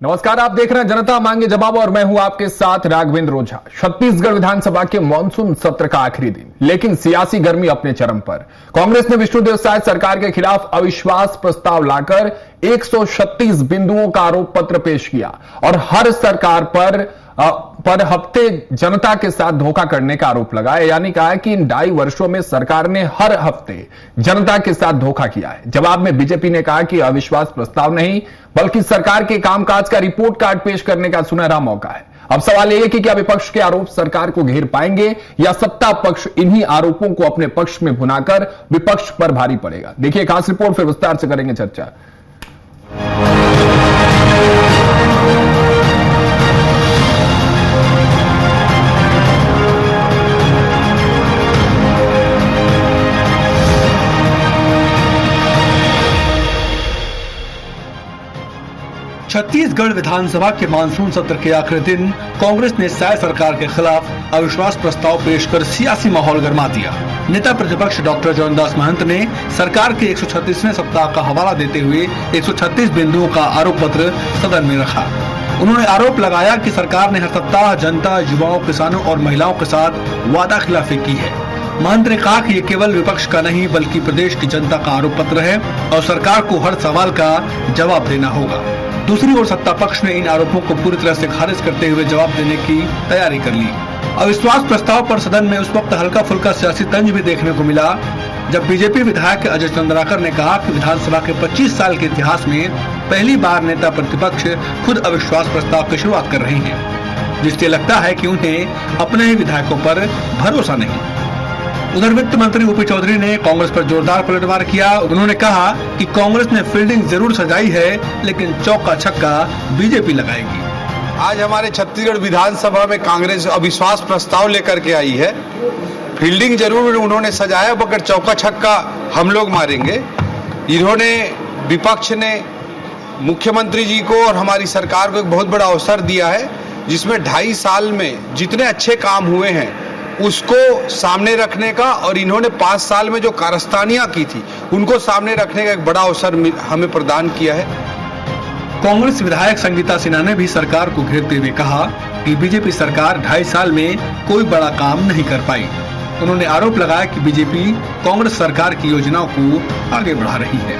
नमस्कार, आप देख रहे हैं जनता मांगे जवाब और मैं हूं आपके साथ राघवेंद्र ओझा। छत्तीसगढ़ विधानसभा के मानसून सत्र का आखिरी दिन, लेकिन सियासी गर्मी अपने चरम पर। कांग्रेस ने विष्णुदेव साय सरकार के खिलाफ अविश्वास प्रस्ताव लाकर 136 बिंदुओं का आरोप पत्र पेश किया और हर सरकार पर हफ्ते जनता के साथ धोखा करने का आरोप लगाया। यानी कहा कि इन 2.5 वर्षों में सरकार ने हर हफ्ते जनता के साथ धोखा किया है। जवाब में बीजेपी ने कहा कि अविश्वास प्रस्ताव नहीं बल्कि सरकार के कामकाज का रिपोर्ट कार्ड पेश करने का सुनहरा मौका है। अब सवाल यह है कि क्या विपक्ष के आरोप सरकार को घेर पाएंगे या सत्ता पक्ष इन्हीं आरोपों को अपने पक्ष में भुनाकर विपक्ष पर भारी पड़ेगा। देखिए खास रिपोर्ट, फिर विस्तार से करेंगे चर्चा। छत्तीसगढ़ विधानसभा के मानसून सत्र के आखिरी दिन कांग्रेस ने साय सरकार के खिलाफ अविश्वास प्रस्ताव पेश कर सियासी माहौल गरमा दिया। नेता प्रतिपक्ष डॉक्टर जॉनदास महंत ने सरकार के 136वें सप्ताह का हवाला देते हुए 136 बिंदुओं का आरोप पत्र सदन में रखा। उन्होंने आरोप लगाया कि सरकार ने हर सप्ताह जनता, युवाओं, किसानों और महिलाओं के साथ वादा खिलाफी की है। महंत ने कहा कि ये केवल विपक्ष का नहीं बल्कि प्रदेश की जनता का आरोप पत्र है और सरकार को हर सवाल का जवाब देना होगा। दूसरी ओर सत्ता पक्ष ने इन आरोपों को पूरी तरह से खारिज करते हुए जवाब देने की तैयारी कर ली। अविश्वास प्रस्ताव पर सदन में उस वक्त हल्का फुल्का सियासी तंज भी देखने को मिला जब बीजेपी विधायक अजय चंद्राकर ने कहा कि विधानसभा के 25 साल के इतिहास में पहली बार नेता प्रतिपक्ष खुद अविश्वास प्रस्ताव की शुरुआत कर रहे हैं, जिससे लगता है कि उन्हें अपने ही विधायकों पर भरोसा नहीं। उधर वित्त मंत्री ओपी चौधरी ने कांग्रेस पर जोरदार पलटवार किया। उन्होंने कहा कि कांग्रेस ने फील्डिंग जरूर सजाई है लेकिन चौका छक्का बीजेपी लगाएगी। आज हमारे छत्तीसगढ़ विधानसभा में कांग्रेस अविश्वास प्रस्ताव लेकर के आई है। फील्डिंग जरूर उन्होंने सजाया मगर चौका छक्का हम लोग मारेंगे। इन्होंने, विपक्ष ने मुख्यमंत्री जी को और हमारी सरकार को एक बहुत बड़ा अवसर दिया है जिसमें 2.5 साल में जितने अच्छे काम हुए हैं उसको सामने रखने का, और इन्होंने 5 साल में जो कारस्तानियां की थी उनको सामने रखने का एक बड़ा अवसर हमें प्रदान किया है। कांग्रेस विधायक संगीता सिन्हा ने भी सरकार को घेरते हुए कहा कि बीजेपी सरकार 2.5 साल में कोई बड़ा काम नहीं कर पाई। उन्होंने आरोप लगाया कि बीजेपी कांग्रेस सरकार की योजनाओं को आगे बढ़ा रही है।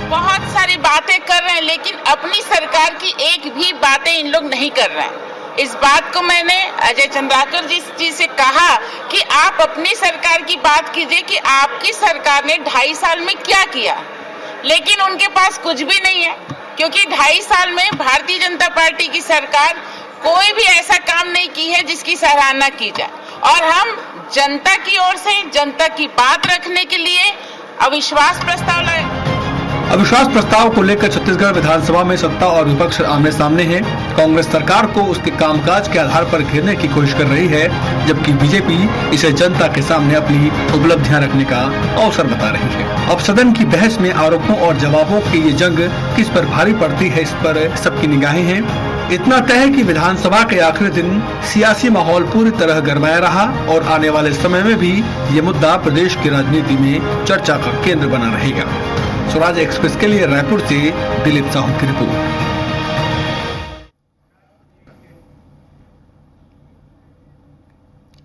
बहुत सारी बातें कर रहे हैं लेकिन अपनी सरकार की एक भी बातें इन लोग नहीं कर रहे हैं। इस बात को मैंने अजय चंद्राकर जी से कहा कि आप अपनी सरकार की बात कीजिए कि आपकी सरकार ने 2.5 साल में क्या किया, लेकिन उनके पास कुछ भी नहीं है क्योंकि 2.5 साल में भारतीय जनता पार्टी की सरकार कोई भी ऐसा काम नहीं की है जिसकी सराहना की जाए। और हम जनता की ओर से जनता की बात रखने के लिए अविश्वास प्रस्ताव लाए। अविश्वास प्रस्ताव को लेकर छत्तीसगढ़ विधानसभा में सत्ता और विपक्ष आमने सामने हैं। कांग्रेस सरकार को उसके कामकाज के आधार पर घेरने की कोशिश कर रही है, जबकि बीजेपी इसे जनता के सामने अपनी उपलब्धियां रखने का अवसर बता रही है। अब सदन की बहस में आरोपों और जवाबों की ये जंग किस पर भारी पड़ती है, इस पर सबकी निगाहें हैं। इतना तय है कि विधानसभा के आखिरी दिन सियासी माहौल पूरी तरह गरमाया रहा और आने वाले समय में भी ये मुद्दा प्रदेश की राजनीति में चर्चा का केंद्र बना रहेगा। स्वराज एक्सप्रेस के लिए रायपुर से दिलीप साहू की रिपोर्ट।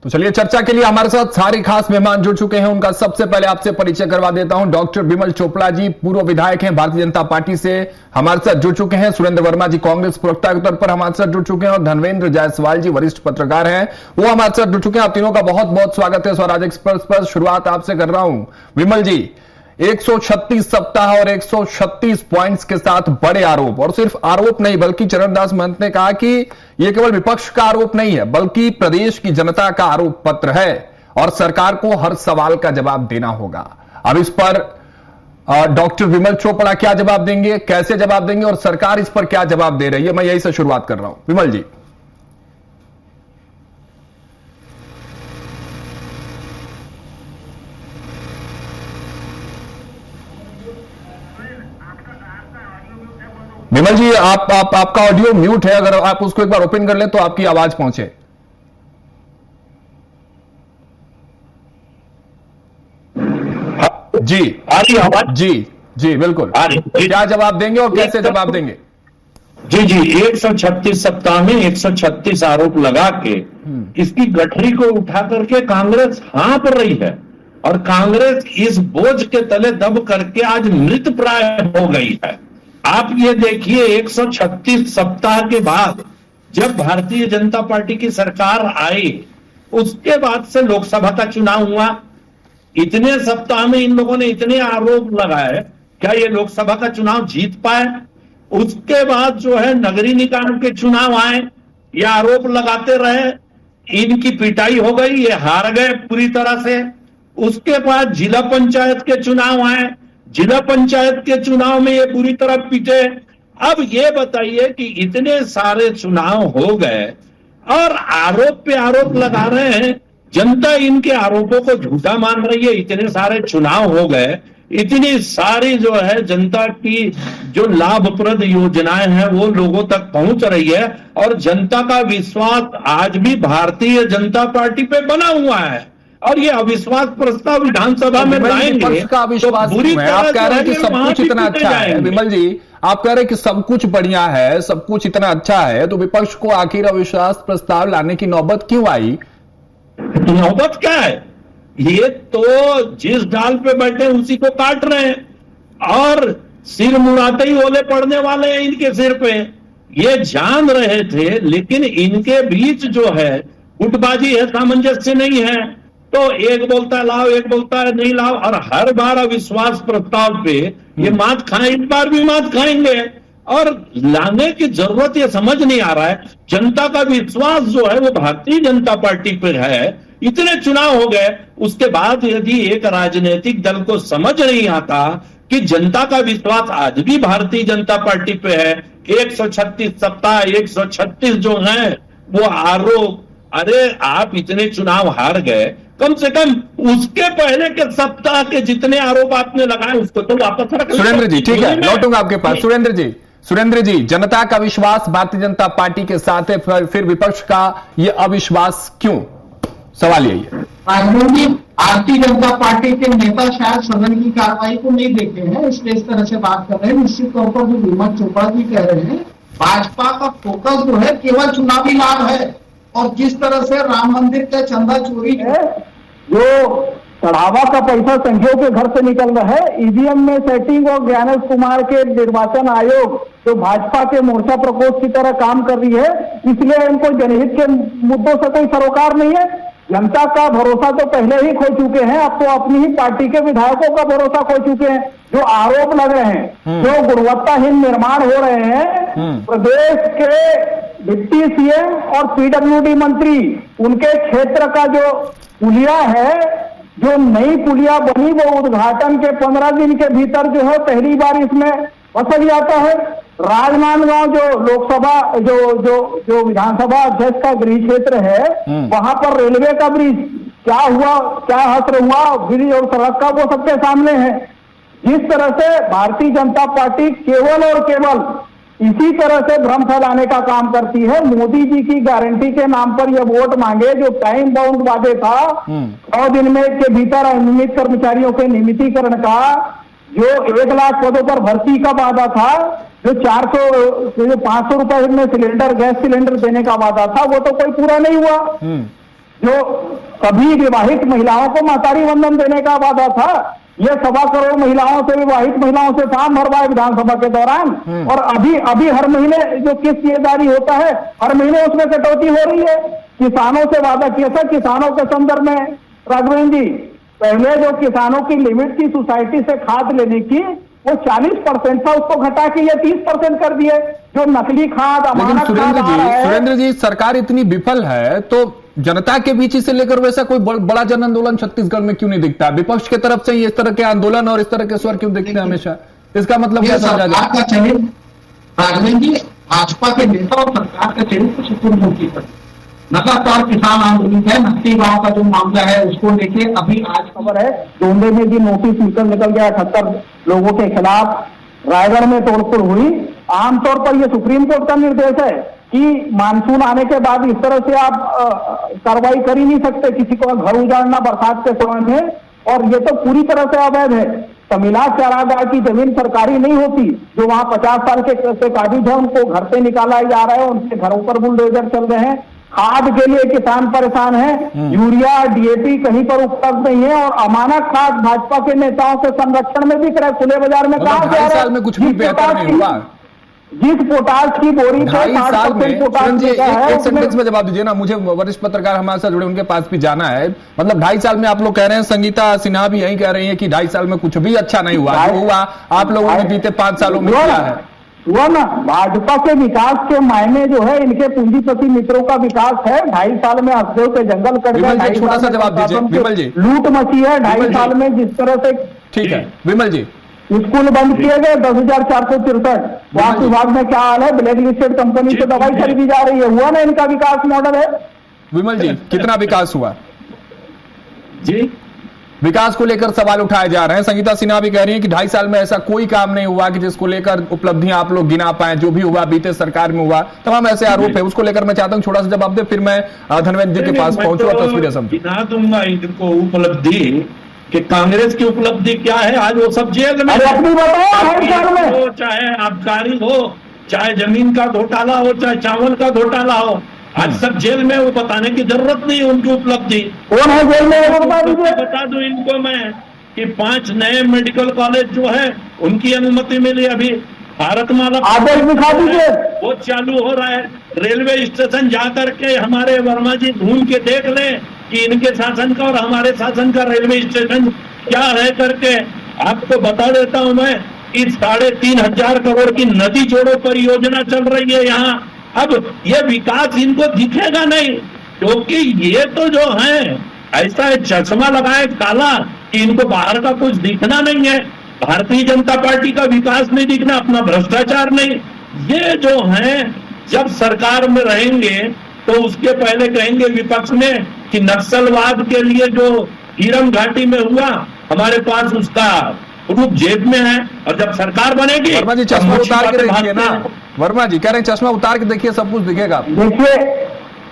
तो चलिए चर्चा के लिए हमारे साथ सारे खास मेहमान जुड़ चुके हैं। उनका सबसे पहले आपसे परिचय करवा देता हूं। डॉक्टर विमल चोपड़ा जी पूर्व विधायक हैं, भारतीय जनता पार्टी से हमारे साथ जुड़ चुके हैं। सुरेंद्र वर्मा जी कांग्रेस प्रवक्ता के तौर पर हमारे साथ जुड़ चुके हैं और धनवेंद्र जायसवाल जी वरिष्ठ पत्रकार हैं, वो हमारे साथ जुड़ चुके हैं। आप तीनों का बहुत बहुत स्वागत है स्वराज एक्सप्रेस पर। शुरुआत आपसे कर रहा हूं विमल जी। 136 सप्ताह और 136 पॉइंट्स के साथ बड़े आरोप, और सिर्फ आरोप नहीं बल्कि चरणदास महंत ने कहा कि यह केवल विपक्ष का आरोप नहीं है बल्कि प्रदेश की जनता का आरोप पत्र है और सरकार को हर सवाल का जवाब देना होगा। अब इस पर डॉक्टर विमल चोपड़ा क्या जवाब देंगे, कैसे जवाब देंगे और सरकार इस पर क्या जवाब दे रही है, मैं यही से शुरुआत कर रहा हूं। विमल जी। विमल जी आपका ऑडियो म्यूट है, अगर आप उसको एक बार ओपन कर लें तो आपकी आवाज पहुंचे। जी आ रही आवाज? जी जी बिल्कुल। क्या जवाब देंगे और कैसे जवाब देंगे? जी 136 सप्ताह में 136 आरोप लगा के इसकी गठरी को उठा करके कांग्रेस हाँप रही है और कांग्रेस इस बोझ के तले दब करके आज मृत प्राय हो गई है। आप ये देखिए 136 सप्ताह के बाद जब भारतीय जनता पार्टी की सरकार आई उसके बाद से लोकसभा का चुनाव हुआ। इतने सप्ताह में इन लोगों ने इतने आरोप लगाए, क्या ये लोकसभा का चुनाव जीत पाए? उसके बाद जो है नगरीय निकाय के चुनाव आए, ये आरोप लगाते रहे, इनकी पिटाई हो गई, ये हार गए पूरी तरह से। उसके बाद जिला पंचायत के चुनाव आए, जिला पंचायत के चुनाव में ये पूरी तरह पिटे। अब ये बताइए कि इतने सारे चुनाव हो गए और आरोप पे आरोप लगा रहे हैं, जनता इनके आरोपों को झूठा मान रही है। इतने सारे चुनाव हो गए, इतनी सारी जो है जनता की जो लाभप्रद योजनाएं हैं वो लोगों तक पहुंच रही है और जनता का विश्वास आज भी भारतीय जनता पार्टी पे बना हुआ है। और ये अविश्वास प्रस्ताव विधानसभा में लाएंगे विपक्ष का अविश्वास तो बुरी क्यों है? तरह आप कह रहे हैं कि जो है सब वहां कुछ भी इतना पीटे अच्छा है। जाएंगे। विमल जी, आप कह रहे हैं कि सब कुछ बढ़िया है, सब कुछ इतना अच्छा है, तो विपक्ष को आखिर अविश्वास प्रस्ताव लाने की नौबत क्यों आई? नौबत क्या है? ये तो जिस डाल पे बैठे उसी को काट रहे हैं और सिर मुड़ाते ही ओले पड़ने वाले हैं इनके सिर पे। ये जान रहे थे लेकिन इनके बीच जो है गुटबाजी है, सामंजस्य नहीं है। तो एक बोलता है लाओ, एक बोलता है नहीं लाओ, और हर बार अविश्वास प्रस्ताव पे ये मात खाए, इस बार भी मात खाएंगे। और लाने की जरूरत ये समझ नहीं आ रहा है। जनता का विश्वास जो है वो भारतीय जनता पार्टी पे है। इतने चुनाव हो गए, उसके बाद यदि एक राजनीतिक दल को समझ नहीं आता कि जनता का विश्वास आज भी भारतीय जनता पार्टी पे है, 136 सप्ताह 136 जो है वो आरोप, अरे आप इतने चुनाव हार गए, कम से कम उसके पहले के सप्ताह के जितने आरोप आपने लगाए उसको तो वापस रख। सुरेंद्र जी, ठीक है, लौटूंगा आपके पास। सुरेंद्र जी, जनता का विश्वास भारतीय जनता पार्टी के साथ है, फिर विपक्ष का ये अविश्वास क्यों? सवाल यही है। भारतीय जनता पार्टी के नेता शायद सदन की कार्रवाई को नहीं देखे हैं, इसलिए इस तरह से बात कर रहे हैं। निश्चित तौर पर जो विमल चोपड़ा जी कह रहे हैं, भाजपा का फोकस जो है केवल चुनावी लाभ है। और जिस तरह से राम मंदिर का चंदा चोरी है, जो चढ़ावा का पैसा संघियों के घर से निकल रहा है, ईवीएम में सेटिंग और ज्ञानेश कुमार के निर्वाचन आयोग जो भाजपा के मोर्चा प्रकोष्ठ की तरह काम कर रही है, इसलिए इनको जनहित के मुद्दों से कोई सरोकार नहीं है। जनता का भरोसा तो पहले ही खो चुके हैं, अब तो अपनी ही पार्टी के विधायकों का भरोसा खो चुके हैं। जो आरोप लग रहे हैं, जो गुणवत्ताहीन निर्माण हो रहे हैं, प्रदेश के डिप्टी सीएम और पीडब्ल्यूडी मंत्री, उनके क्षेत्र का जो पुलिया है, जो नई पुलिया बनी, वो उद्घाटन के 15 दिन के भीतर जो है पहली बार इसमें फसल जाता है। राजनांदगांव जो लोकसभा जो विधानसभा अध्यक्ष का गृह क्षेत्र है, वहां पर रेलवे का ब्रिज क्या हुआ, क्या हश्र हुआ ब्रिज और सड़क का, वो सबके सामने है। जिस तरह से भारतीय जनता पार्टी केवल और केवल इसी तरह से भ्रम फैलाने का काम करती है। मोदी जी की गारंटी के नाम पर यह वोट मांगे, जो टाइम बाउंड वादे था 100 दिन में के भीतर अनियमित कर्मचारियों के नियमितीकरण का, जो 1 लाख पदों पर भर्ती का वादा था, जो 500 रुपए में सिलेंडर, गैस सिलेंडर देने का वादा था, वो तो कोई पूरा नहीं हुआ। जो सभी विवाहित महिलाओं को महतारी वंदन देने का वादा था, ये 1.25 करोड़ महिलाओं से, विवाहित महिलाओं से फॉर्म भरवाए विधानसभा के दौरान। और अभी हर महीने जो किस्त ये जारी होता है, हर महीने उसमें कटौती हो रही है। किसानों से वादा किया था, किसानों के संदर्भ में राघवेंद्र जी, पहले जो किसानों की लिमिट थी सोसाइटी से खाद लेने की, वो 40% था, उसको घटा के ये 30% कर दिए। जो नकली खाद, अमानत खाद आ रहा है। सुरेंद्र जी, सरकार इतनी विफल है तो जनता के बीच इसे लेकर वैसा कोई बड़ा जन आंदोलन छत्तीसगढ़ में क्यों नहीं दिखता? विपक्ष की तरफ से इस तरह के आंदोलन और इस तरह के स्वर क्यों दिखते हैं हमेशा? इसका मतलब क्या समझा जाए? राघवेंद्र जी, भाजपा के नेता और सरकार के चरित्र सुप्रीमकोर्ट पर लगातार किसान आंदोलन है। नकली गांव का जो मामला है उसको लेके अभी आज खबर है डोंडे में भी नोटिस निकल गया 78 लोगों के खिलाफ। रायगढ़ में तोड़फोड़ हुई। आमतौर पर यह सुप्रीम कोर्ट का निर्देश है कि मानसून आने के बाद इस तरह से आप कार्रवाई कर ही नहीं सकते, किसी को घर उजाड़ना बरसात के समय में, और ये तो पूरी तरह से अवैध है। तमिलनाडु चारागाह की जमीन सरकारी नहीं होती, जो वहां 50 साल के काबिज है उनको घर से निकाला जा रहा है, उनके घरों पर बुलडोजर चल रहे हैं। खाद के लिए किसान परेशान है, यूरिया डीएपी कहीं पर उपलब्ध नहीं है, और अमानक खाद भाजपा के नेताओं के संरक्षण में बिक रहा है खुले बाजार में। कहां से आ रहा है? साल में कुछ भी बेहतर नहीं हुआ। जिस पोटाश की बोरी पे 2.5 साल में पोटाश जी, है, एक सेंटेंस में जवाब दीजिए ना, मुझे वरिष्ठ पत्रकार हमारे साथ जुड़े उनके पास भी जाना है। मतलब 2.5 साल में आप लोग कह रहे हैं, संगीता सिन्हा भी यही कह रही है कि 2.5 साल में कुछ भी अच्छा नहीं हुआ, जो हुआ आप लोगों ने बीते 5 सालों में किया है। वो ना भाजपा के विकास के मायने जो है इनके पूंजीपति मित्रों का विकास है। 2.5 साल में हफ्ते के जंगल कट गए, छोटा सा जवाब दीजिए विमल जी। लूट मची है 2.5 साल में, जिस तरह से। ठीक है विमल जी। स्कूल बंद किए गए 10,463। स्वास्थ्य विभाग में क्या हाल है? ब्लैक लिस्टेड कंपनी से दवाई खरीदी जा रही है। हुआ ना इनका विकास मॉडल है? विमल जी कितना विकास हुआ जी? विकास को लेकर सवाल उठाए जा रहे हैं। संगीता सिन्हा भी कह रही है कि 2.5 साल में ऐसा कोई काम नहीं हुआ कि जिसको लेकर उपलब्धियां आप लोग गिना पाए। जो भी हुआ बीते सरकार में हुआ, तमाम ऐसे आरोप है। उसको लेकर मैं चाहता हूं छोटा सा जवाब दे, फिर मैं धनवेंद्र जी के पास पहुंचूंगा। तस्वीरें समझ गिना दूंगा इनको उपलब्धि कि कांग्रेस की उपलब्धि क्या है। आज वो सब जेल में, अपनी बताओ, हर साल में हो चाहे आबकारी हो, चाहे जमीन का घोटाला हो, चाहे चावल का घोटाला हो, आज सब जेल में। वो बताने की जरूरत नहीं उनकी उपलब्धि। कौन है जेल में? बता दूं इनको मैं कि 5 नए मेडिकल कॉलेज जो है उनकी अनुमति मिली अभी। भारतमाला आदेश दिखा दीजिए, वो चालू हो रहा है। रेलवे स्टेशन जाकर के हमारे वर्मा जी ढूंढ के देख लें कि इनके शासन का और हमारे शासन का रेलवे स्टेशन क्या है करके। आपको बता देता हूं मैं कि 3,500 करोड़ की नदी जोड़ो परियोजना चल रही है यहाँ। अब ये विकास इनको दिखेगा नहीं, क्योंकि ये तो जो है ऐसा चश्मा लगाए काला कि इनको बाहर का कुछ दिखना नहीं है। भारतीय जनता पार्टी का विकास नहीं दिखना, अपना भ्रष्टाचार नहीं। ये जो है जब सरकार में रहेंगे तो उसके पहले कहेंगे विपक्ष में कि नक्सलवाद के लिए जो हीरम घाटी में हुआ, हमारे पास उसका प्रूफ जेब में है। और जब सरकार बनेगी, वर्मा जी चश्मा उतार के देखिए ना। वर्मा जी कह रहे हैं चश्मा उतार के देखिए, सब कुछ दिखेगा। देखिए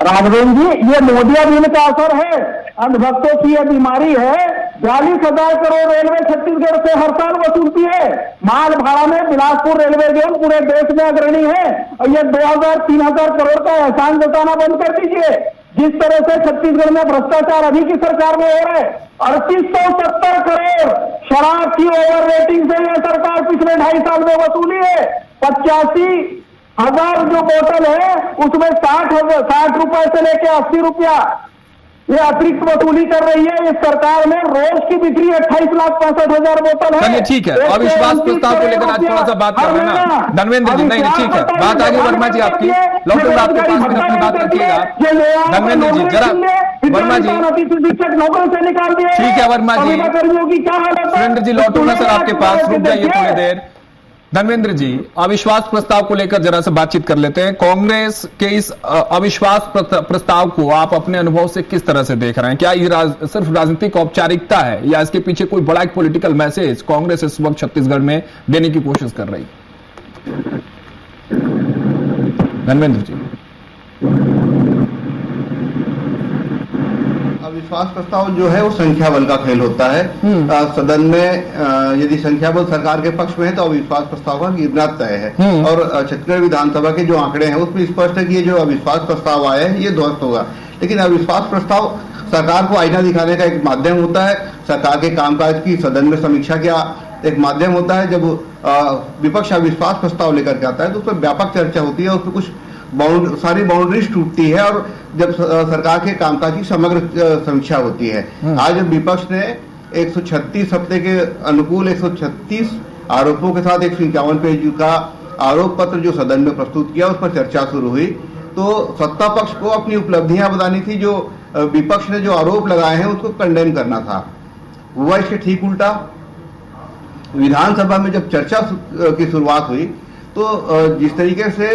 राघवेंद्र जी, ये मोदी अधीन का असर है, अंधभक्तों की यह बीमारी है। 42,000 करोड़ रेलवे छत्तीसगढ़ से हर साल वसूलती है। माल भाड़ा में बिलासपुर रेलवे जोन पूरे देश में अग्रणी है, और ये 2,000-3,000 करोड़ का एहसान जताना बंद कर दीजिए। जिस तरह से छत्तीसगढ़ में भ्रष्टाचार अभी की सरकार में हो रहा है, 3,870 करोड़ शराब की ओवर रेटिंग से यह सरकार पिछले 2.5 साल में वसूली है। 85,000 जो बोतल है उसमें 60 रुपए से लेके 80 रुपया ये अतिरिक्त वसूली कर रही है इस सरकार में। रोज की बिक्री 28,65,000 बोतल है। चलिए ठीक है, अविश्वास प्रस्ताव को लेकर आज थोड़ा सा बात कर रहे हैं ना धनवेंद्र जी। नहीं ठीक है, बात आगे वर्मा जी आपकी। डॉक्टर साहब के पास अपनी बात रखिएगा। धनवेंद्र जी जरा वर्मा जी शिक्षक नौकरी से निकाल दिए। ठीक है वर्मा जी। कर्मियों की क्या हालत है? सुरेंद्र जी लौटूंगा सर आपके पास, रुक जाइए थोड़ी देर। धर्मेंद्र जी अविश्वास प्रस्ताव को लेकर जरा से बातचीत कर लेते हैं। कांग्रेस के इस अविश्वास प्रस्ताव को आप अपने अनुभव से किस तरह से देख रहे हैं? क्या ये सिर्फ राजनीतिक औपचारिकता है या इसके पीछे कोई बड़ा एक पॉलिटिकल मैसेज कांग्रेस इस वक्त छत्तीसगढ़ में देने की कोशिश कर रही? धर्मेंद्र जी। अविश्वास प्रस्ताव जो है वो संख्या बल का खेल होता है। सदन में यदि संख्या बल सरकार के पक्ष में है तो अविश्वास प्रस्ताव का गिरना तय है। और छत्तीसगढ़ विधानसभा के जो आंकड़े हैं उसमें स्पष्ट है कि ये जो अविश्वास प्रस्ताव आया है ये ध्वस्त होगा। लेकिन अविश्वास प्रस्ताव सरकार को आईना दिखाने का एक माध्यम होता है, सरकार के कामकाज की सदन में समीक्षा का एक माध्यम होता है। जब विपक्ष अविश्वास प्रस्ताव लेकर के आता है तो उस पर व्यापक चर्चा होती है, उस पर कुछ सारी बाउंड्रीज टूटती है और जब सरकार के कामकाज की समग्र समीक्षा होती है। आज विपक्ष ने 136 हफ्ते के अनुकूल 136 आरोपों के साथ 151 पेज का आरोप पत्र जो सदन में प्रस्तुत किया, उस पर चर्चा शुरू हुई। तो सत्ता पक्ष को अपनी उपलब्धियां बतानी थी, जो विपक्ष ने जो आरोप लगाए हैं उसको कंडेम करना था। हुआ इसके ठीक उल्टा। विधानसभा में जब चर्चा की शुरुआत हुई तो जिस तरीके से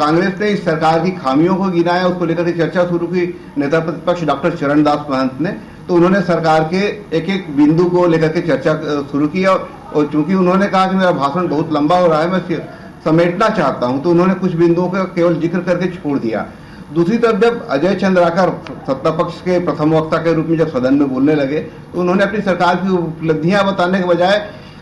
कांग्रेस ने इस सरकार की खामियों को गिनाया, उसको लेकर के चर्चा शुरू की नेता प्रतिपक्ष डॉक्टर चरणदास महंत ने, तो उन्होंने सरकार के एक एक बिंदु को लेकर के चर्चा शुरू की। और चूंकि उन्होंने कहा कि मेरा भाषण बहुत लंबा हो रहा है, मैं समेटना चाहता हूं, तो उन्होंने कुछ बिंदुओं का केवल जिक्र करके छोड़ दिया। दूसरी तरफ जब अजय चंद्राकर सत्ता पक्ष के प्रथम वक्ता के रूप में जब सदन में बोलने लगे तो उन्होंने अपनी सरकार की उपलब्धियां बताने के बजाय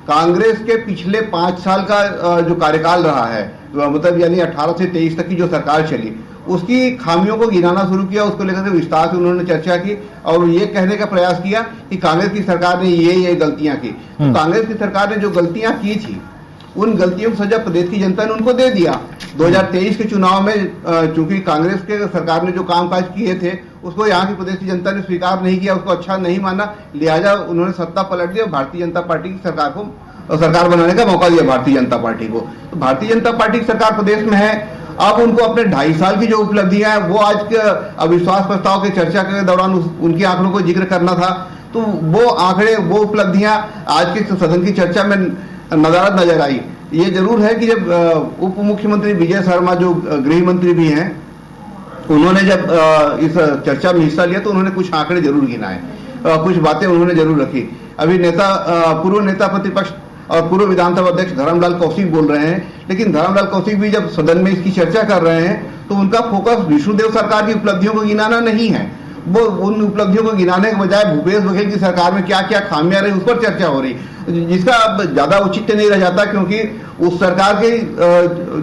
कांग्रेस के पिछले 5 साल का जो कार्यकाल रहा है, मतलब यानी 18 से 23 तक की जो सरकार चली, उसकी खामियों को गिनाना शुरू किया। उसको लेकर के विस्तार से उन्होंने चर्चा की और ये कहने का प्रयास किया कि कांग्रेस की सरकार ने ये गलतियां की। तो कांग्रेस की सरकार ने जो गलतियां की थी, उन गलतियों को सजा प्रदेश की जनता ने उनको दे दिया। 2023 के चुनाव में चूंकि कांग्रेस के सरकार ने जो कामकाज किए थे उसको यहाँ की प्रदेश की जनता ने स्वीकार नहीं किया, उसको अच्छा नहीं माना, लिहाजा उन्होंने सत्ता पलट दी और भारतीय जनता पार्टी की सरकार बनाने का मौका दिया भारतीय जनता पार्टी को। तो भारतीय जनता पार्टी की सरकार प्रदेश में है। अब उनको अपने 2.5 साल की जो उपलब्धियां हैं वो आज के अविश्वास प्रस्ताव की चर्चा के दौरान उनके आंकड़ों को जिक्र करना था। तो वो आंकड़े, वो उपलब्धियां आज के सदन की चर्चा में नजर आई। ये जरूर है कि जब उप मुख्यमंत्री विजय शर्मा जो गृह मंत्री भी हैं, उन्होंने जब इस चर्चा में हिस्सा लिया तो उन्होंने कुछ आंकड़े जरूर गिनाए, कुछ बातें उन्होंने जरूर रखी। अभी पूर्व नेता प्रतिपक्ष और पूर्व विधानसभा अध्यक्ष धर्मलाल कौशिक बोल रहे हैं, लेकिन धर्मलाल कौशिक भी जब सदन में इसकी चर्चा कर रहे हैं तो उनका फोकस विष्णुदेव सरकार की उपलब्धियों को गिनाना नहीं है। वो उन उपलब्धियों को गिनाने के बजाय भूपेश बघेल की सरकार में क्या क्या खामियां रही उस पर चर्चा हो रही, जिसका अब ज्यादा औचित्य नहीं रह जाता, क्योंकि उस सरकार के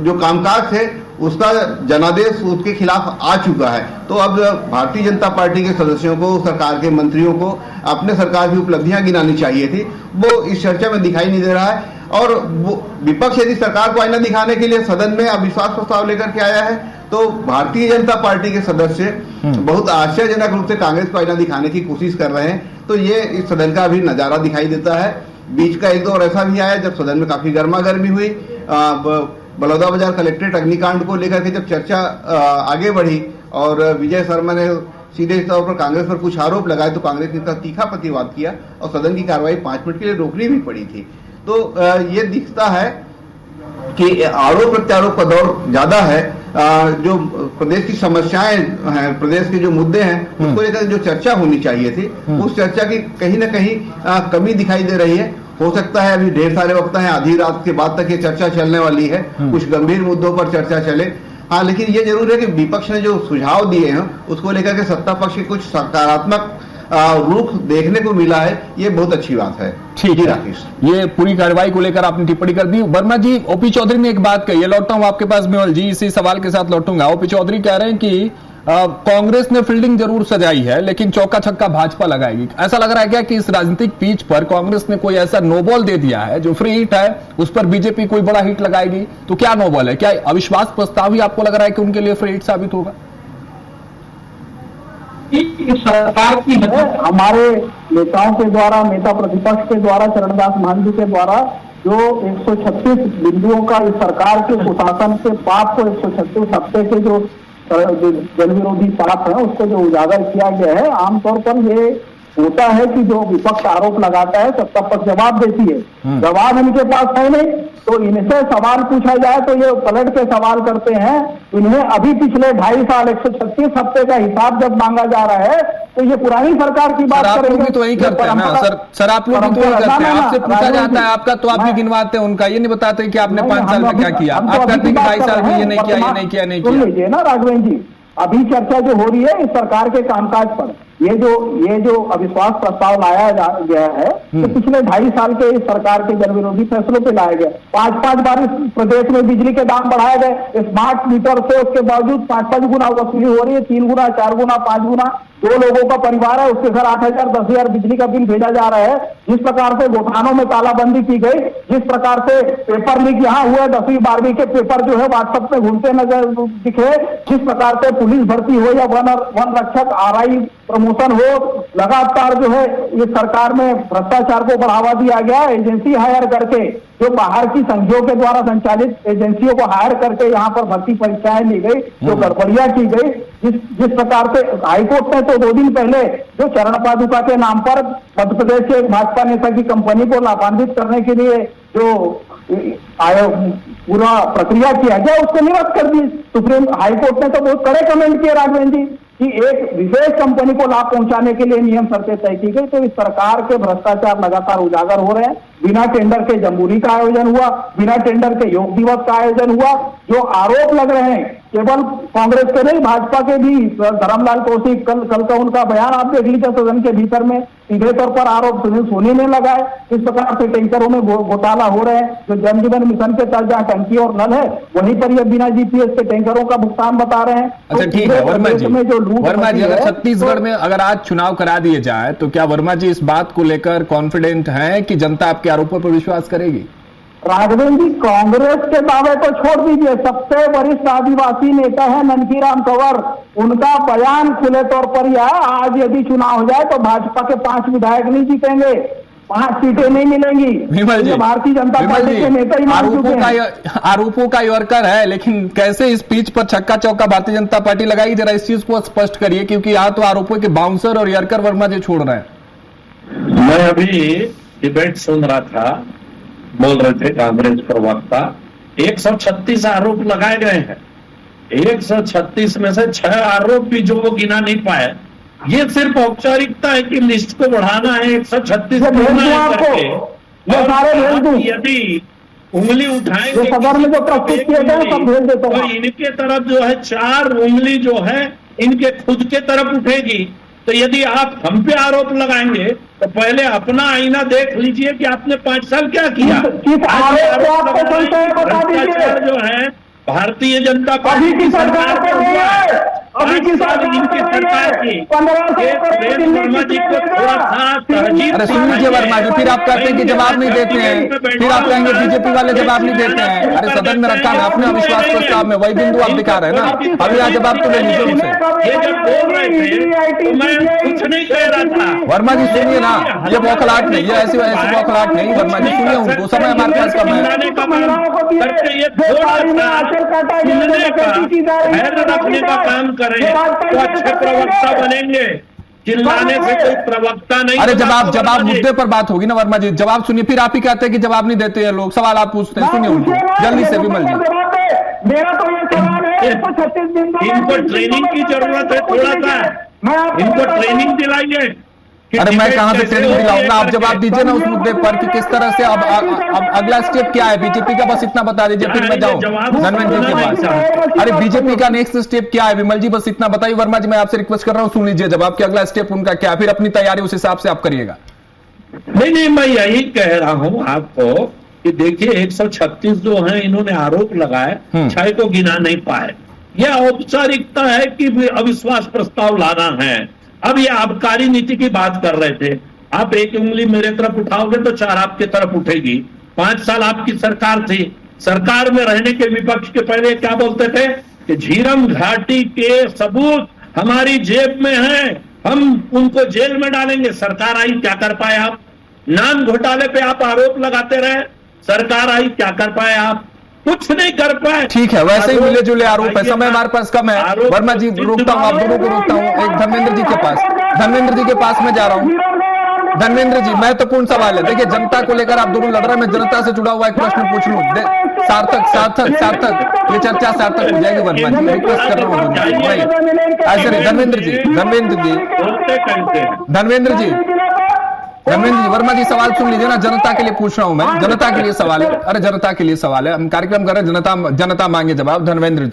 जो कामकाज थे उसका जनादेश उसके खिलाफ आ चुका है। तो अब भारतीय जनता पार्टी के सदस्यों को, सरकार के मंत्रियों को अपने सरकार की उपलब्धियां गिनानी चाहिए थी, वो इस चर्चा में दिखाई नहीं दे रहा है। और विपक्ष यदि सरकार को आईना दिखाने के लिए सदन में अविश्वास प्रस्ताव लेकर के आया है तो भारतीय जनता पार्टी के सदस्य बहुत आश्चर्यजनक रूप से कांग्रेस को आईना दिखाने की कोशिश कर रहे हैं। तो ये इस सदन का भी नजारा दिखाई देता है। बीच का एक दौर ऐसा भी आया जब सदन में काफी गर्मा गर्मी हुई, बलौदाबाजार कलेक्ट्रेट अग्निकांड को लेकर के जब चर्चा आगे बढ़ी और विजय शर्मा ने सीधे तौर पर कांग्रेस पर कुछ आरोप लगाए तो कांग्रेस ने इसका तीखा प्रतिवाद किया और सदन की कार्रवाई 5 मिनट के लिए रोकनी भी पड़ी थी। तो ये दिखता है कि आरोप प्रत्यारोप का दौर ज्यादा है। जो प्रदेश की समस्याएं हैं, प्रदेश के जो मुद्दे हैं उसको लेकर जो चर्चा होनी चाहिए थी, उस चर्चा की कहीं ना कहीं कमी दिखाई दे रही है। हो सकता है अभी ढेर सारे वक्त हैं, आधी रात के बाद तक ये चर्चा चलने वाली है, कुछ गंभीर मुद्दों पर चर्चा चले। हाँ, लेकिन ये जरूर है कि विपक्ष ने जो सुझाव दिए हैं उसको लेकर के सत्ता पक्ष के कुछ सकारात्मक रुख देखने को मिला है, ये बहुत अच्छी बात है। ठीक है राकेश, ये पूरी कार्रवाई को लेकर आपने टिप्पणी कर दी। वर्मा जी, ओपी चौधरी ने एक बात कही है, लौटता हूं आपके पास मेहुल जी, इसी सवाल के साथ लौटूंगा। ओपी चौधरी कह रहे हैं कि कांग्रेस ने फील्डिंग जरूर सजाई है लेकिन चौका छक्का भाजपा लगाएगी। ऐसा लग रहा है क्या कि इस राजनीतिक पिच पर कांग्रेस ने कोई ऐसा नो बॉल दे दिया है जो फ्री हिट है, उस पर बीजेपी कोई बड़ा हिट लगाएगी? तो क्या नो बॉल है? क्या अविश्वास प्रस्ताव ही आपको लग रहा है कि उनके लिए फ्री हिट साबित होगा? सरकार की हमारे नेताओं के द्वारा, नेता प्रतिपक्ष के द्वारा, चरणदास महंत के द्वारा जो 136 बिंदुओं का इस सरकार के कुशासन के पाप को, 136 हफ्ते के जो जन विरोधी पाप है उसको जो उजागर किया गया है, आमतौर पर ये होता है कि जो विपक्ष आरोप लगाता है सत्ता पक्ष जवाब देती है। जवाब इनके पास है नहीं, तो इनसे सवाल पूछा जाए तो ये पलट के सवाल करते हैं। इन्हें अभी पिछले 2.5 साल 136 हफ्ते का हिसाब जब मांगा जा रहा है तो ये पुरानी सरकार की बात करेंगे। तो वही करते हैं ना सर, आप लोग भी तो वही करते हैं। आपसे पूछा जाता है आपका तो आप भी गिनवाते हैं उनका, ये नहीं बताते कि आपने 5 साल में क्या किया। आप कहते हैं कि 2.5 साल में ये नहीं किया, ये नहीं किया, नहीं किया। सुन लीजिए ना राघवेंद्र जी, अभी चर्चा जो हो रही है इस सरकार के कामकाज पर, ये जो अविश्वास प्रस्ताव लाया गया है तो पिछले 2.5 साल के इस सरकार के जन विरोधी फैसलों पे लाया गया। 5-5 बार इस प्रदेश में बिजली के दाम बढ़ाए गए, स्मार्ट मीटर से उसके बावजूद 5-5 गुना वसूली हो रही है, 3 गुना, 4 गुना, 5 गुना। 2 लोगों का परिवार है, उसके घर 8,000, 10,000 बिजली का बिल भेजा जा रहा है। जिस प्रकार से गोठानों में तालाबंदी की गई, जिस प्रकार से पेपर लीक यहाँ हुआ, 10वीं 12वीं के पेपर जो है व्हाट्सएप में घूमते नजर दिखे, जिस प्रकार से पुलिस भर्ती हो या वन रक्षक RI प्रमोशन हो, लगातार जो है इस सरकार में भ्रष्टाचार को बढ़ावा दिया गया। एजेंसी हायर करके, जो बाहर की संघियों के द्वारा संचालित एजेंसियों को हायर करके यहाँ पर भर्ती परीक्षाएं ली गई, जो गड़बड़ियां की गई, जिस प्रकार से हाईकोर्ट ने तो 2 दिन पहले जो चरण पादुका के नाम पर मध्य प्रदेश के एक भाजपा नेता की कंपनी को लाभान्वित करने के लिए जो पूरा प्रक्रिया किया गया उसको निरस्त कर दी। सुप्रीम हाईकोर्ट ने तो बहुत कड़े कमेंट किए राघवेंद्र जी कि एक विशेष कंपनी को लाभ पहुंचाने के लिए नियम शर्तें तय की गई। तो इस सरकार के भ्रष्टाचार लगातार उजागर हो रहे हैं। बिना टेंडर के जम्बूरी का आयोजन हुआ, बिना टेंडर के योग दिवस का आयोजन हुआ। जो आरोप लग रहे हैं केवल कांग्रेस के नहीं, भाजपा के भी धर्मलाल कौशिक, कल का उनका बयान आप देख लीजिए सदन के भीतर में, सीधे तौर पर आरोप सुनील सोनी ने लगाए। इस प्रकार से टैंकरों में घोटाला हो रहे हैं। जो जल जीवन मिशन के तहत जहाँ टंकी और नल है, वहीं पर ये बिना जीपीएस के टैंकरों का भुगतान बता रहे हैं। अच्छा ठीक है वर्मा जी, अगर छत्तीसगढ़ में अगर आज चुनाव करा दिए जाए तो क्या वर्मा जी इस बात को लेकर कॉन्फिडेंट हैं कि जनता आपके आरोपों पर विश्वास करेगी? राघवेंद्र जी, कांग्रेस के दावे को छोड़ दीजिए, सबसे वरिष्ठ आदिवासी नेता है ननकीराम कंवर, उनका बयान खुले तौर पर यह है, आज यदि चुनाव हो जाए तो भाजपा के 5 विधायक नहीं जीतेंगे, 5 सीटें नहीं मिलेंगी। विमल जी, भारतीय जनता पार्टी के नेता ही आरोपों का यॉर्कर है, लेकिन कैसे इस पिच पर छक्का चौका भारतीय जनता पार्टी लगाई, जरा इस चीज को स्पष्ट करिए, क्योंकि यहाँ तो आरोपों के बाउंसर और यॉर्कर वर्मा जी छोड़ रहे हैं। मैं अभी डिबेट सुन रहा था, बोल रहे थे कांग्रेस प्रवक्ता, 136 आरोप लगाए गए हैं, 136 में से 6 आरोप भी जो वो गिना नहीं पाए। ये सिर्फ औपचारिकता है कि लिस्ट को बढ़ाना है, 136 यदि उंगली उठाएंगे सदन में जो प्रस्तुत किए गए सब भेज देता हूं। तो इनके तरफ जो है 4 उंगली जो है इनके खुद के तरफ उठेगी। तो यदि आप हम पे आरोप लगाएंगे तो पहले अपना आईना देख लीजिए कि आपने 5 साल क्या किया। भ्रष्टाचार जो है भारतीय जनता पार्टी की सरकार पे हुआ है, अभी की सरकार की वर्मा जी को थोड़ा सा तहजीब। अरे सुन लीजिए वर्मा जी, फिर आप कहते हैं कि जवाब नहीं देते हैं, फिर आप कहेंगे बीजेपी वाले जवाब नहीं देते हैं। अरे सदन में रखा है अपने अविश्वास प्रस्ताव में, वही बिंदु आप दिखा रहे हैं ना, अभी आज जवाब तो ले लीजिए उनसे। ये जब बोल रहे थे तो मैं कुछ नहीं कह रहा था। वर्मा जी सुनिए ना, ये बौखलाहट नहीं, ये ऐसी बौखलाहट नहीं। वर्मा जी सुनिए, उनको समय हमारे पास कम है। रखने का काम करें तो अच्छे प्रवक्ता बनेंगे, चिल्लाने से कोई प्रवक्ता नहीं। अरे जवाब मुद्दे पर बात होगी ना वर्मा जी, जवाब सुनिए, फिर आप ही कहते हैं कि जवाब नहीं देते हैं लोग, सवाल आप पूछते हैं, सुनिए उनको जल्दी से। विमल जी, मेरा तो ये सवाल है, इनको ट्रेनिंग की जरूरत है, थोड़ा सा इनको ट्रेनिंग दिलाइए। अरे मैं कहां से ट्रेनिंग दिलाऊंगा, आप जवाब दीजिए ना उस मुद्दे पर कि किस तरह से अब अगला स्टेप क्या है बीजेपी का, बस इतना बता दीजिए, फिर मैं जाऊं धनवेंद्र जी के पास। अरे बीजेपी का नेक्स्ट स्टेप क्या है विमल जी, बस इतना बताइए। वर्मा जी मैं आपसे रिक्वेस्ट कर रहा हूं, सुन लीजिए जवाब कि अगला स्टेप उनका क्या, फिर अपनी तैयारी उस हिसाब से आप करिएगा। नहीं, मैं यही कह रहा हूं आपको कि देखिए 136 जो है इन्होंने आरोप लगाए, 6 को गिना नहीं पाए। यह औपचारिकता है कि अविश्वास प्रस्ताव लाना है। अब ये आबकारी नीति की बात कर रहे थे, आप एक उंगली मेरे तरफ उठाओगे तो 4 आपके तरफ उठेगी। 5 साल आपकी सरकार थी, सरकार में रहने के विपक्ष के पहले क्या बोलते थे कि झीरम घाटी के सबूत हमारी जेब में हैं, हम उनको जेल में डालेंगे। सरकार आई, क्या कर पाए आप? नान घोटाले पे आप आरोप लगाते रहे, सरकार आई, क्या कर पाए आप? कुछ नहीं कर पाए। ठीक है, वैसे ही मिले जुले आरोप है, समय हमारे पास कम है। वर्मा जी रोकता हूं, आप दोनों को रोकता हूं। एक धर्मेंद्र जी के पास, धर्मेंद्र जी के पास मैं जा रहा हूं। धर्मेंद्र जी महत्वपूर्ण सवाल है, देखिए जनता को लेकर आप दोनों लड़ रहे हैं, मैं जनता से जुड़ा हुआ एक प्रश्न पूछ लूं, सार्थक ये चर्चा सार्थक हो जाएगी। वर्मा जी रिक्वेस्ट कर रहा हूँ, ऐसे धर्मेंद्र जी वर्मा जी सवाल सुन लीजिए ना, जनता के लिए पूछ रहा हूं मैं, जनता के लिए सवाल है। अरे जनता के लिए सवाल है, हम कार्यक्रम कर रहे हैं, जनता मांगे जवाब। धर्मेंद्र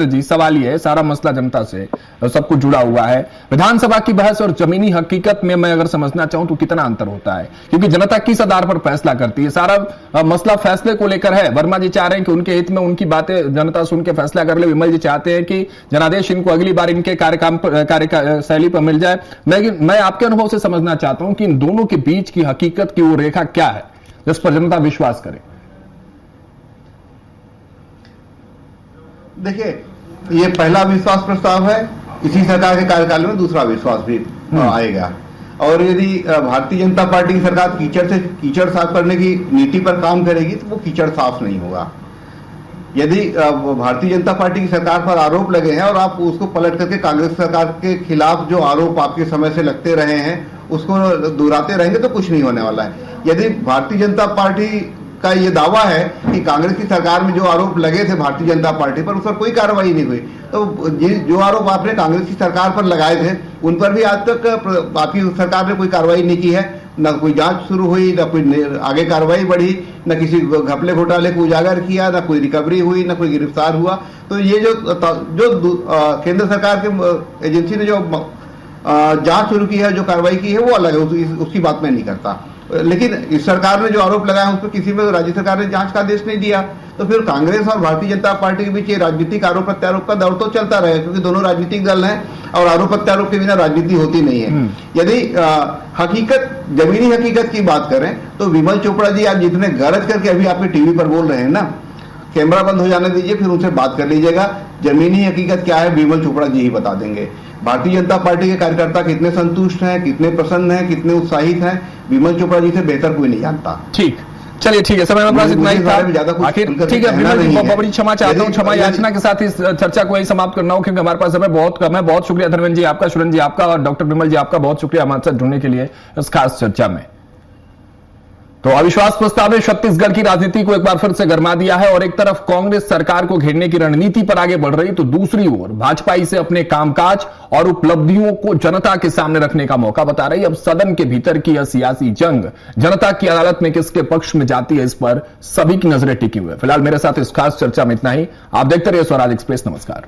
जी सवाल ये है, सारा मसला जनता से सब कुछ जुड़ा हुआ है। विधानसभा की बहस और जमीनी हकीकत में मैं अगर समझना चाहूं तो कितना अंतर होता है, क्योंकि जनता किस आधार पर फैसला करती है, सारा मसला फैसले को लेकर है। वर्मा जी चाह रहे हैं कि उनके हित में उनकी बातें जनता सुन के फैसला कर ले। विमल जी चाहते हैं कि जनादेश इनको अगली बार इनके कार्यशैली पर मिल जाए। मैं आपके अनुभव से समझना चाहता हूं कि इन दोनों के बीच की हकीकत की वो रेखा क्या है जिस पर जनता विश्वास करे। देखिए, ये पहला विश्वास प्रस्ताव है, इसी सरकार के कार्यकाल में दूसरा विश्वास भी आएगा। और यदि भारतीय जनता पार्टी की सरकार कीचड़ साफ करने की नीति पर काम करेगी तो वो कीचड़ साफ नहीं होगा। यदि भारतीय जनता पार्टी की सरकार पर आरोप लगे हैं और आप उसको पलट करके कांग्रेस सरकार के खिलाफ जो आरोप आपके समय से लगते रहे हैं उसको दोहराते रहेंगे तो कुछ नहीं होने वाला है। यदि भारतीय जनता पार्टी का ये दावा है कि कांग्रेस की सरकार में जो आरोप लगे थे भारतीय जनता पार्टी पर, उस पर कोई कार्रवाई नहीं हुई, तो जो आरोप आपने कांग्रेस की सरकार पर लगाए थे उन पर भी आज तक आपकी सरकार ने कोई कार्रवाई नहीं की है। न कोई जांच शुरू हुई, न कोई आगे कार्रवाई बढ़ी, न किसी घपले घोटाले को उजागर किया, न कोई रिकवरी हुई, न कोई गिरफ्तार हुआ। तो ये जो केंद्र सरकार के एजेंसी ने जो जांच शुरू की है, जो कार्रवाई की है, वो अलग है, उसकी बात मैं नहीं करता। लेकिन इस सरकार ने जो आरोप लगाया उस पर किसी में राज्य सरकार ने जांच का आदेश नहीं दिया। तो फिर कांग्रेस और भारतीय जनता पार्टी के बीच ये राजनीतिक आरोप प्रत्यारोप का दौर तो चलता रहे, क्योंकि दोनों राजनीतिक दल हैं और आरोप प्रत्यारोप के बिना राजनीति होती नहीं है। यदि जमीनी हकीकत की बात करें तो विमल चोपड़ा जी आप जितने गरज करके अभी आपके टीवी पर बोल रहे हैं ना, कैमरा बंद हो जाने दीजिए, फिर उनसे बात कर लीजिएगा। जमीनी हकीकत क्या है विमल चोपड़ा जी ही बता देंगे। भारतीय जनता पार्टी के कार्यकर्ता कितने संतुष्ट हैं, कितने प्रसन्न हैं, कितने उत्साहित हैं, विमल चोपड़ा जी से बेहतर कोई नहीं जानता। ठीक, चलिए ठीक है, समय में पास इतना ही था। आखिर ठीक है विमल जी, बड़ी क्षमा चाहता हूँ, क्षमा याचना के साथ इस चर्चा को यही समाप्त करना हो, क्योंकि हमारे पास समय बहुत कम है। बहुत शुक्रिया धर्मेंद्र जी आपका, सुरेंद्र जी आपका और डॉक्टर विमल जी आपका बहुत शुक्रिया हमारे साथ जुड़ने के लिए इस खास चर्चा में। तो अविश्वास प्रस्ताव ने छत्तीसगढ़ की राजनीति को एक बार फिर से गरमा दिया है और एक तरफ कांग्रेस सरकार को घेरने की रणनीति पर आगे बढ़ रही, तो दूसरी ओर भाजपा इसे अपने कामकाज और उपलब्धियों को जनता के सामने रखने का मौका बता रही। अब सदन के भीतर की यह सियासी जंग जनता की अदालत में किसके पक्ष में जाती है, इस पर सभी की नजरें टिकी हुई है। फिलहाल मेरे साथ इस खास चर्चा में इतना ही। आप देखते रहिए स्वराज एक्सप्रेस। नमस्कार।